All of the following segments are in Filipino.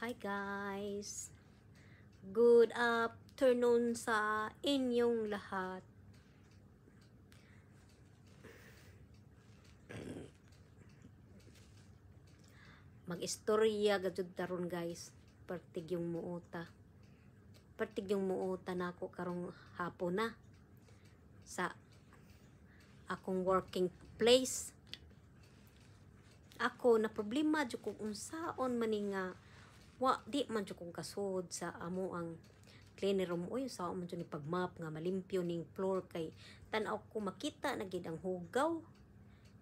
Hi guys! Good afternoon sa inyong lahat. Mag-istorya gajud taron guys. Pertig yung muuta. Pertig yung muuta na ako karong hapon na sa akong working place. Ako na problema jud kung unsaon man nga wa di man jud kong kasud sa amo ang cleaner room. Uy, sa man jud ni pagmap nga malimpyo ning floor kay tan-aw ko makita na gid ang hugaw.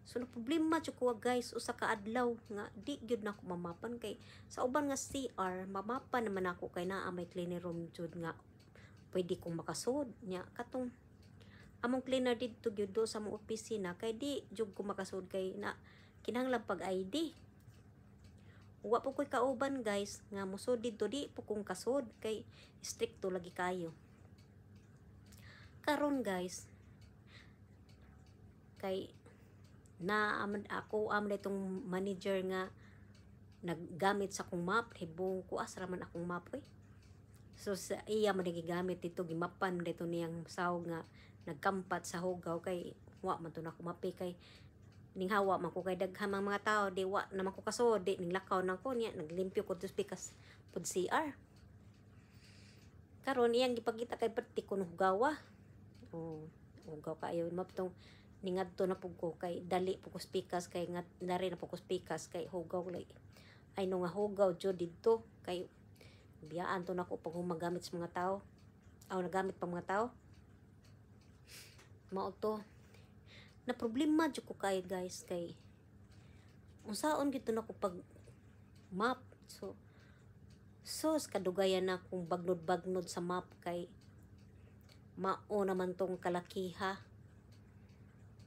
So na problema jud ko guys usa ka adlaw nga di gyud nako mamapan kay sa uban nga CR mamapan naman ako kay naa may cleaner room jud nga pwede kong makasud nya katong among cleaner didto gyud do sa mong opisina kay di jud ko makasud kay na kinahanglan pag ID. Wa po ko'y kauban guys nga musud dito di po kong kasud kay stricto lagi kayo. Karon guys kay na ako itong manager nga naggamit sa akong map, hibong ko asra man akong map eh. So sa iya man gigamit dito gimapan dito niyang sawg nga nagkampat sa hugaw kay wa man to na ako mapi kay ning hawa man ko kay daghang mga tao di wa naman ko kasod di ning lakaw nang ko niya naglimpyo ko dos pikas pud CR. Karon iyang gipakita kay perti ko hugawa. Oh, hugaw kayo maptong ningadto na pug ko kay dali pug ko pikas kay nga dari na pug ko pikas kay hugaw lay. Ay no nga hugaw jud didto kay biyaan to nako pag humagamit sa mga tao. Aw nagamit pa mga tao. Mao to na problema jud ko kay guys kay unsaon gid to nako pag map so kadugayan na kung bagnod-bagnod sa map kay mao naman tong kalakiha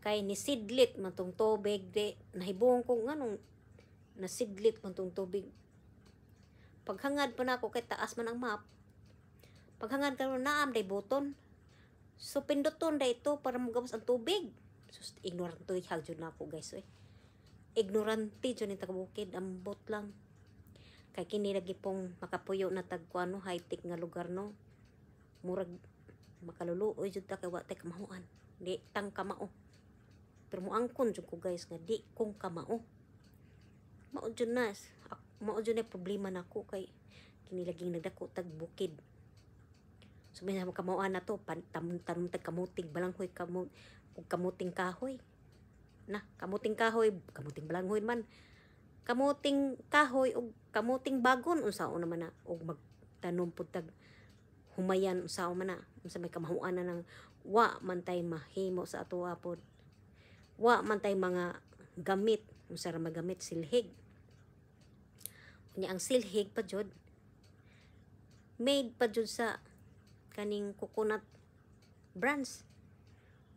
kay nisidlit man tong tubig di nahibong ko nganong nasidlit man tong tubig paghangad pa nako kay taas man ang map paghangad karon naam day buton so pinduton day ito para magawas ang tubig. Sus, ignorante hagjud na ako guys eh. Ignorante jud ni taga-bukid ambot lang kay kini lagi pong makapuyo na tagkuano high-tech nga lugar no murag makaluluoy jud ta kay wa tay kamahuan di tang kamao pero moangkon jud ko guys nga di kong kamao mao jud na problema nako kay kini laging nagdako tag bukid so may kamaoan na to tanong tag kamuting balanghoy kamuting kahoy na kamuting kahoy kamuting balanghoy man kamuting kahoy ug kamuting bagon unsaon naman na og magtanom pud tag humayan unsaon man na unsa may kamahuan na nang wa man tay mahimo sa atoa pod wa man tay mga gamit unsa ra magamit silhig unya ang silhig pa jud made pa jud sa kaning coconut brands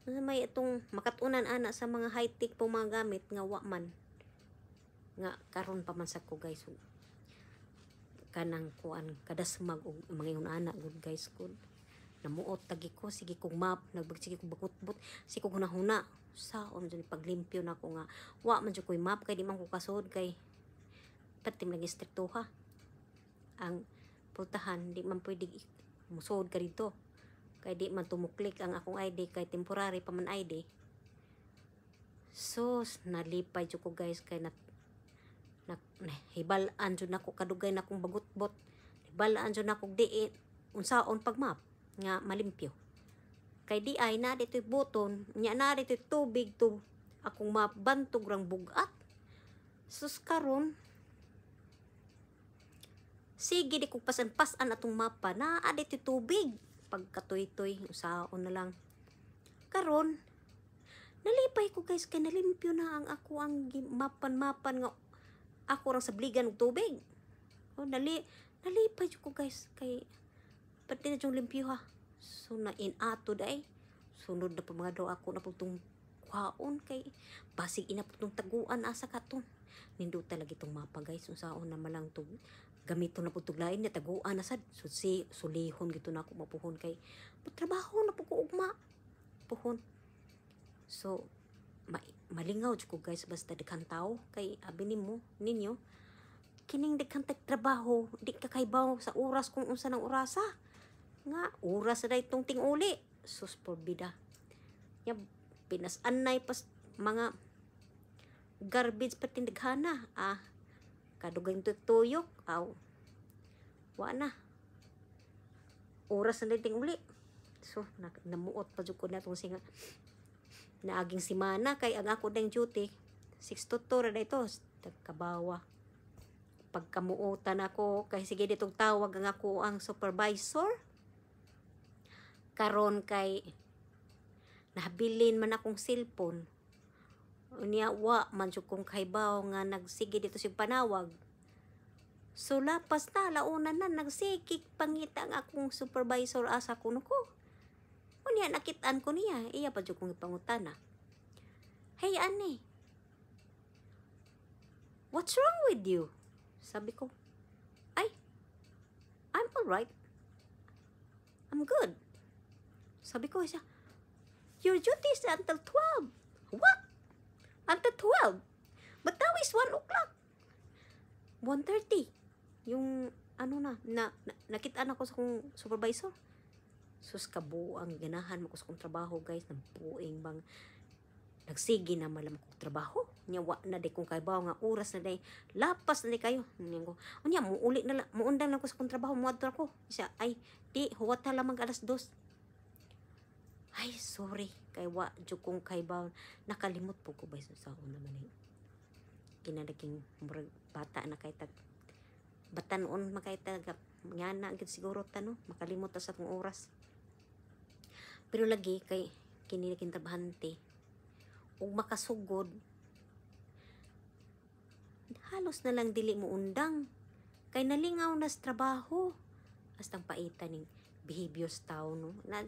may itong makatunan ana sa mga high-tech po mga gamit nga wa man nga karon pa man sa ko guys kanang kuan kada sumag og mga ana good guys good namuot tagi ko sige kog map nagbig kog bakutbot sige kog hunahuna saon jud paglimpyo nako nga wa man jud koy map kay di man ko kasod kay patim lagi striktuha ang pultahan di man pwede musod ka dito kay di man tumuklik ang akong ID kay temporary pa man ID. So nalipay jud ko guys kay hibalaan jud nako kadugay na akong bagutbot hibalaan jud nako diin unsaon pagmap nga malimpyo kay di ay na dito'y buton nya na dito'y tubig to akong map bantog rang bugat sus karon sige di ko pasan-pasan atong mapa na dito'y tubig pagkatoy-toy usaon na lang karon nalipay ko guys kay nalimpyo na ang ako ang mapan nga ako rang sabligan og tubig nalipay ko guys kay pati na yung limpyo ha so na inato day sunod na pa mga daw ako na putong kwaon kay basig ina putong taguan asa katon nindo talaga itong mapa guys usaon na malang to gamito na putog lain na taguan na sad so sulihon gito na ako mapuhon kay trabaho na po ko ugma puhon so malingaw jud ko guys basta daghang tao kay abi ninyo kining daghang trabaho di ka kaybaw sa oras kung unsa ng orasa nga oras na itong tinguli sus porbida ya pinas-anay pas mga garbage pati daghana kadugay tuyok wa na oras na tinguli so namuot pa jud ko na tong singa naaging simana kay ang ako dang duty 6 to 2 ra ito kabawa pagkamuotan ako kay sige ditong tawag ang ako ang supervisor karon kay nahabilin man akong cellphone unya wa man jud kong kaybaw nga nagsige dito si panawag so lapas na launa na nagsikik pangita ang akong supervisor asa kuno ko unya nakitaan ko niya iya pa jud kong ipangutana hey ani what's wrong with you sabi ko I'm alright I'm good sabi ko siya your duty is until 12 what until 12 but now is 1 o'clock 1:30 yung nakitaan ako sa kong supervisor sus kabuang ganahan mo ko sa kong trabaho guys nagpuing bang nagsige na malam kong trabaho nyawa na di kong kaybaw nga oras na di lapas na di kayo unya muuli na muundang lang ko sa kong trabaho muadto ako siya ay di huwata lamang alas 2 ay sorry kay wa jud kong kaybaw nakalimot po ko ba sa una man ni kinalaging bata na kay tag batanon makayta nga na gid siguro tano makalimot ta sa tong oras pero lagi kay kini kintabahante ug makasugod halos na lang dili mo undang kay nalingaw na sa trabaho astang paita ning behaviors tao no na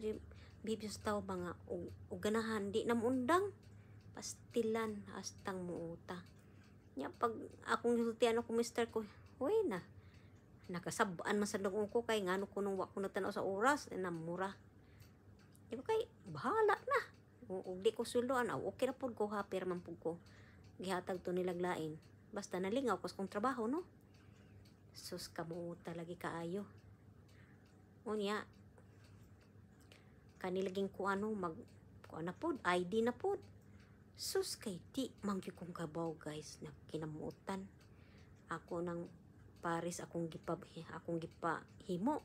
behaviors tao mga og ganahan di na mo undang pastilan astang muuta nya pag akong giltian ako mister ko hoy na nakasabaan man sa lugong ko kay ngano ko nung wa ko nagtanaw sa oras namura di ba kay bahala na ug di ko suldoan okay ra pud ko happy ra man pud ko gihatag to nilag lain basta nalingaw ko sa kong trabaho no sus kamo talagi kaayo unya kanilaging ko mag kuan na pud ID na pud sus kay di manggi kong kabaw guys nakinamutan ako nang Paris akong gipa himo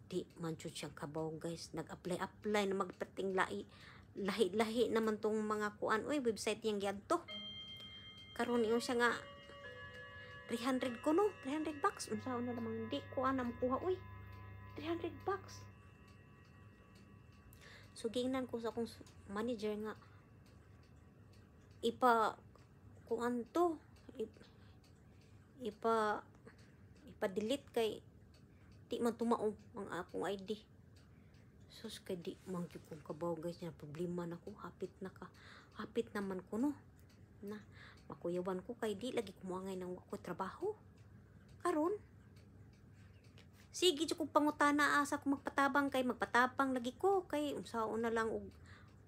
di man jud siyang kabaw guys nag-apply na magpating lahi naman tong mga kuan website yang giadto karon iyo siya nga 300 ko no 300 bucks unsaon na lamang di ko anam kuha 300 bucks so gingnan ko sa akong manager nga kuan to ipa-delete kay di man tumao ang akong ID sus kay di man gyud kong kabaw guys na problema nako hapit naman ko no na makuyawan ko kay di lagi kumuangay ng wako trabaho karon sige jud ko pangutana asa ko magpatabang lagi ko kay unsaon na lang og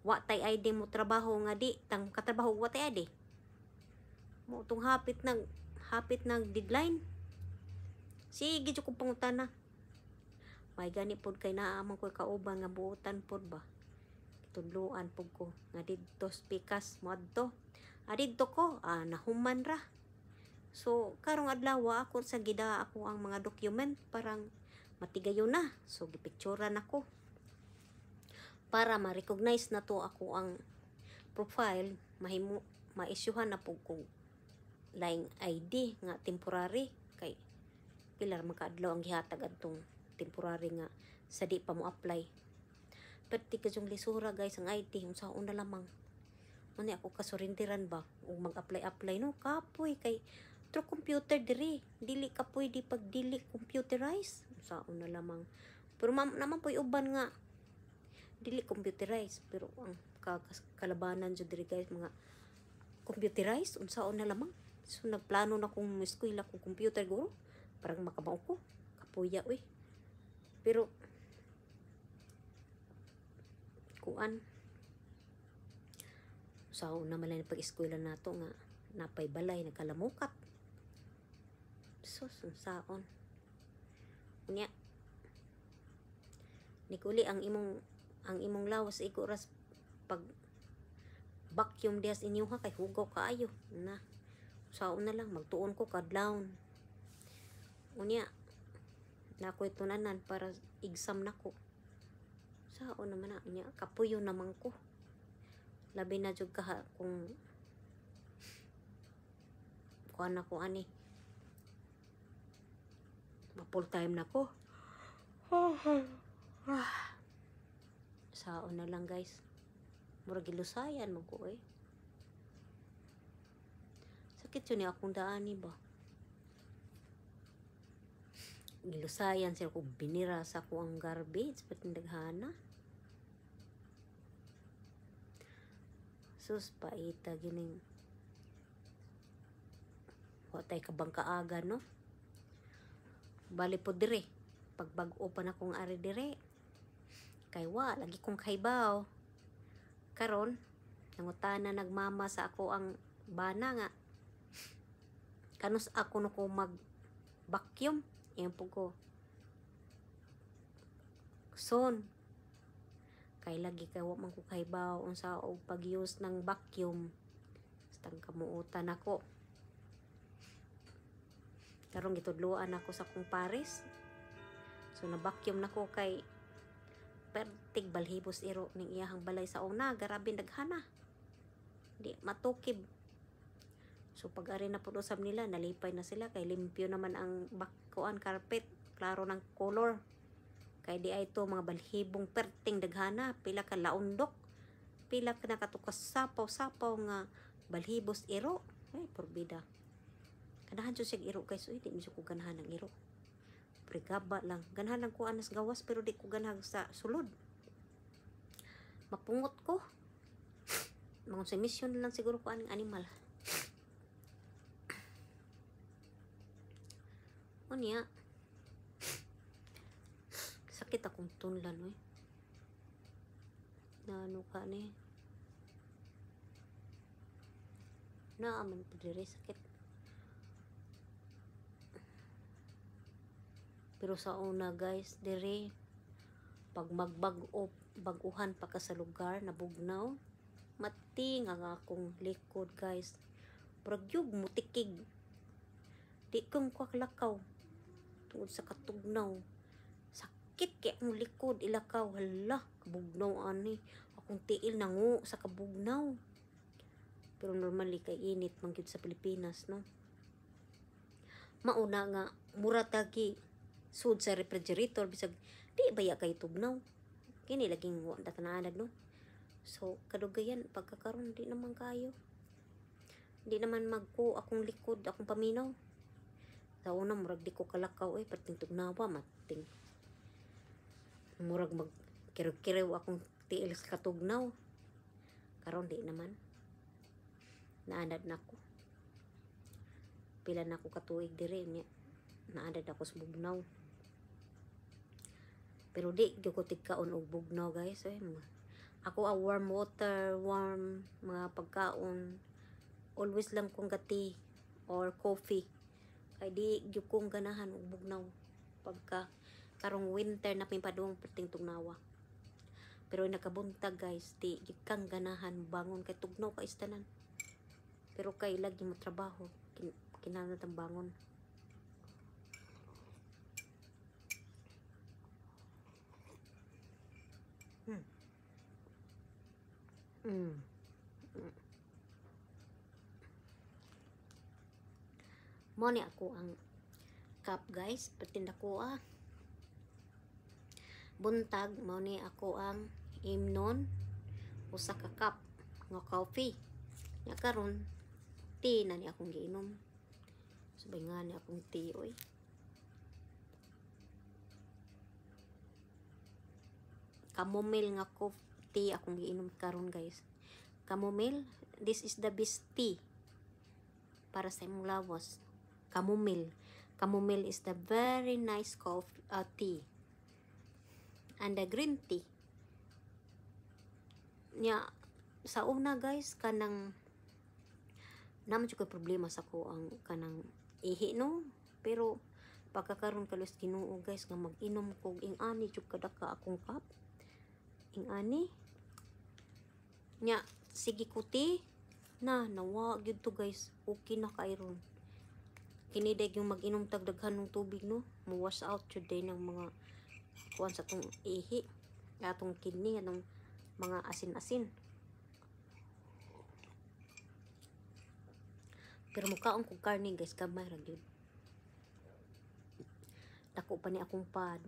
wa tay ID mo trabaho nga di tang katrabaho wa tay ID mo tong hapit nag deadline sige jud ko pangutana may gani pod kay naamang ko kauban nga buotan pod ba tudloan pod ko nga didto spikas mo adto ko nahuman ra so karong adlaw ako sa gida ako ang mga document parang matigayon na so gipicturean ako para ma-recognize na to ako ang profile ma-issuehan na po ko laing ID nga temporary kay pilar makaadlaw ang gihatag adtong temporary nga sa di pa mo apply perti ka yung lisura guys ang ID unsaon na lamang muna ako kasurintiran ba o mag-apply no kapoy kay through computer dili ka pwede pag dili computerized unsaon na lamang pero naman po'y uban nga dili computerized pero ang kalabanan jud diri guys mga computerized unsaon na lamang so nagplano na kung eskwela ko computer guro parang makabaw ko kapuya pero kuan sao na malay pag eskwela nato nga napay balay nagkalamukat sus saon unya nikuli ang imong lawas iguras pag vacuum dias inyo ha kay hugaw kaayo na saon na lang magtuon ko kadlawon unya na ako'y tunanan para exam nako saon naman na unya kapuyo naman ko labi na jud kaha kung kuan ako ani ma full time nako saon na lang guys murag gilusayan mo ko sakit yun akong daani ba gilusayan siya ko binira sa ko ang garbage pati daghana sus paita gining watay kabang kaaga no bali po dire pagbag-o pa na kong ari dire kay lagi kong kaibaw karon nangutana nagmama sa ako ang bana nga kanus ako no ko mag vacuum yan po ko son kay lagi kay man ko kaibaw unsa og pag-use ng vacuum stang kamuutan ako karon gitudloan ako sa kong pares so na vacuum nako kay pertig balhibos iro ning iyahang balay sa una grabe daghana di matukib so pag ari na pud usab nila nalipay na sila kay limpyo naman ang bakuan carpet klaro ng color kay di ay to mga balhibong perting daghana pila ka laundok pila ka nakatukas sapaw nga balhibos iro ay porbida ganahan jud siya iro guys di mi ko ganahan ng iro pregaba lang ganahan lang ko anas gawas pero di ko ganahan sa sulod mapungot ko mga sa mission lang siguro ko aning animal unya sakit akong tunlan na ano ka ni naaman po dire sakit pero sa una guys dire pag baguhan pa ka sa lugar na bugnaw mating ang akong likod guys pragyug mutikig di kong kwaklakaw tungod sa katugnaw sakit kay ang likod ilakaw hala kabugnaw ani akong tiil nangu sa kabugnaw pero normally kay init man gyud sa Pilipinas no mauna nga mura tagi sud sa refrigerator bisag di baya kay tugnaw kini laging wa datananag no so kadugayan pagkakaron di naman kayo di naman magko akong likod akong paminaw sa una murag di ko kalakaw pating tugnawa mating murag mag kirew akong tiil sa katugnaw karon di naman naanad na ko pila na ko katuig dire niya naanad ako sa bugnaw pero di gyud ko tigkaon og bugnaw guys ako warm water warm mga pagkaon always lang kong tea or coffee kay di gyud kong ganahan og bugnaw pagka karong winter na pimpaduong perting tugnawa pero nakabuntag guys di gyud kang ganahan bangon kay tugnaw ka istanan pero kay lagi mo trabaho kinahanglan tang bangon mo ni ako ang cup guys patinda ko buntag mo ni ako ang imnon usa ka cup nga coffee nya karon tea na ni akong giinom sabay nga ni akong tea chamomile nga tea akong giinom karon guys chamomile this is the best tea para sa imong lawas chamomile is the very nice tea and the green tea nya sa una guys kanang naman ko problema sa ko ang kanang ihi no Pero pagkakaroon kalos Ginoo guys nga mag-inom ko ing ani jud kadaka akong cup. Ing ani nya sige kuti na nawa gyud to guys. Okay na kay ron. Kini dag yung mag-inom tagdaghan ng tubig no. Mo wash out jud day ng mga kuan sa tong ihi. Atong kidney atong mga asin-asin. Pero mukaon kong karne guys, gamay ra gyud. Dako pa ni akong pad.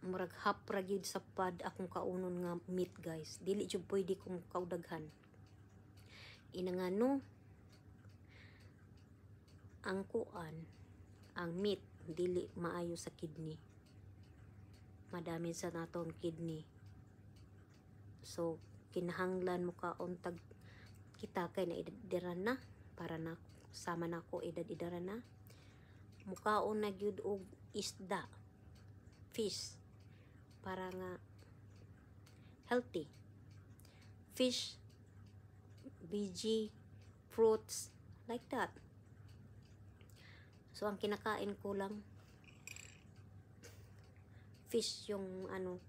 Murag hap ra gyud sa pad akong kaunon nga meat guys. Dili jud pwede kong kaudaghan. Inangano ang kuan, ang meat dili maayo sa kidney. Madami sa naton kidney. So kinahanglan mo kaon tag kita kay na idaran na para na sama nako idad-idaran na. Mukaon na gyud og isda, fish, para nga healthy. Fish, veggie, fruits, like that. So ang kinakain ko lang fish yung ano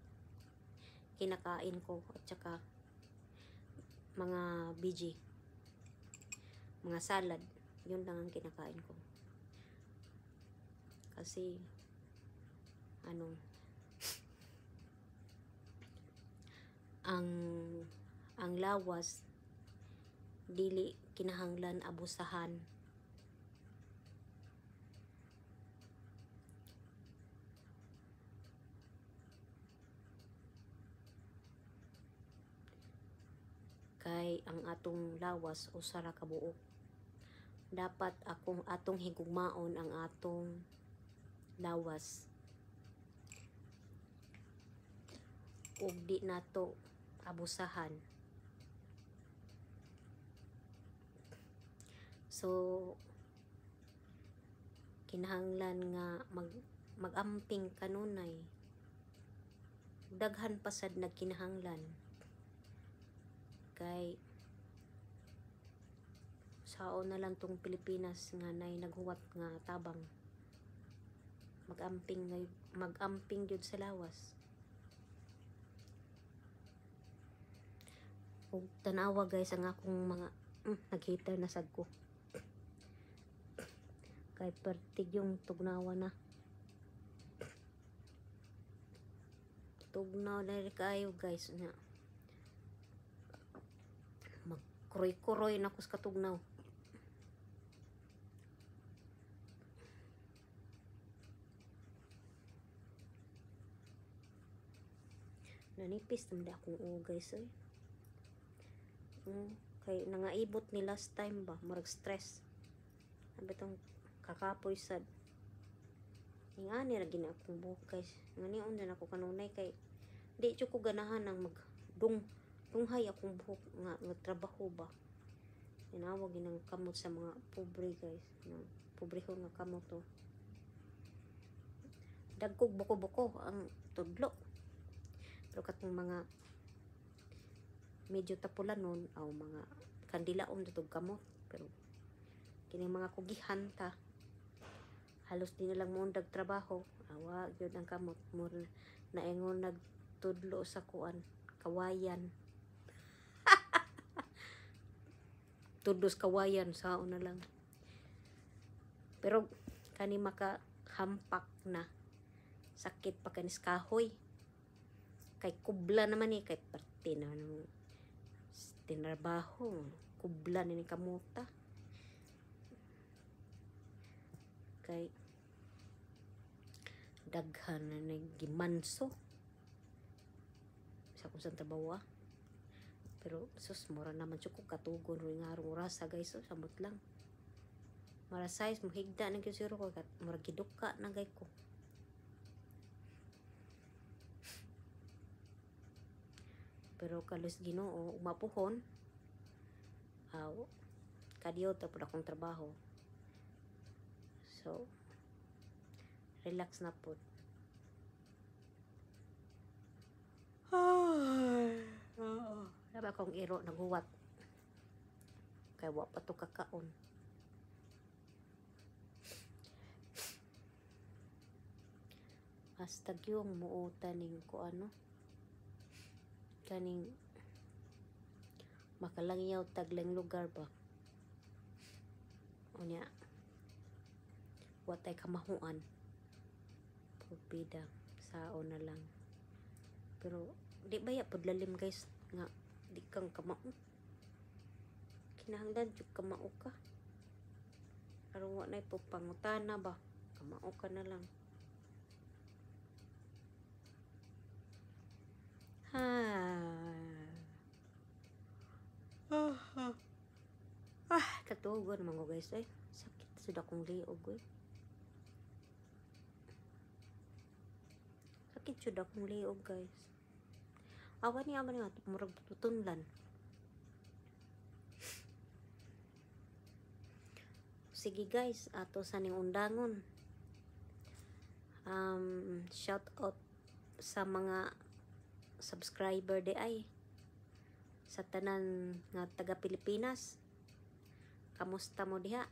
kinakain ko at saka mga veggie, mga salad, yun lang ang kinakain ko. Kasi ano ang lawas dili kinahanglan abusahan. Kay ang atong lawas usa ra ka buok. Dapat atong higugmaon ang atong lawas. Ug di nato abusahan. So kinahanglan nga magamping kanunay. Daghan pa sad nagkinahanglan. Kay sao na lang tong Pilipinas nga nay naghuwat nga tabang magamping gyud sa lawas. Ug tanawa guys ang akong mga nag-hater na sad ko. Kay pertig yung tugnawa na. Tugnaw na rin kayo guys nga. Kuroy-kuroy na ko sa katugnaw. Nanipis naman akong guys eh. Kay nangaibot ni last time ba, marag stress. Sabi tong kakapoy sad. Ingani ra gina akong buhok guys. Nganion din ako kanunay kay di jud ko ganahan ng dunghay akong buhok nga trabaho ba. Inawag ginang kamot sa mga pobre guys. Pobrehon nga kamot to. Dagkog buko-buko ang tudlo. Pero katong mga medyo tapulan nun, mga kandilaon dito kamot. Pero kini mga kugihan ta. Halos di na lang mo trabaho. Awa gyud ang kamot mo naingon nagtudlo sa kuan kawayan. Tudlos kawayan sao na lang. Pero kani makahampak na sakit pa kanis kahoy. Kay kubla naman kay parte na ng tinrabaho. Kubla ni kamuta. Kay daghan na nagimanso. Sa kung saan trabaho Pero sus mura naman siya ko katugon rin nga rasa guys. So samot lang. Mara size mo higda na gyud siro ko kat mura giduka na gay ko. Pero kalos Ginoo umapuhon. Kadiyo ta pud akong trabaho. So relax na po. Dapat akong iro naghuwat. Kaya wa pa to kakaon. Hashtag yung muuta ning ko ano. Kaning makalangyaw taglang lugar ba. O niya. Watay kamahuan. Pupida. Sao na lang. Pero, di ba ya pudlalim guys nga di kang kamao. Kinahanglan jud kamao ka. Aron wa nay pangutana ba. Kamao ka na lang. Katugon naman ko guys ay. Sakit sudah kong liog eh. Sakit sudah kong liog guys. Awan niya nga murag tutunlan. Sige guys, ato sa ning undangon. Shout out sa mga subscriber di ay sa tanan nga taga Pilipinas. Kamusta mo diha?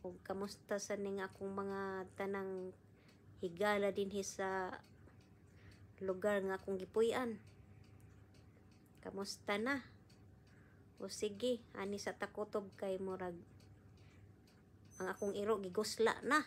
O kamusta sa ning akong mga tanang higala dinhi sa lugar nga akong gipuy-an? Kamusta na? O sige, ani sa takotob kay murag ang akong iro gigusla na.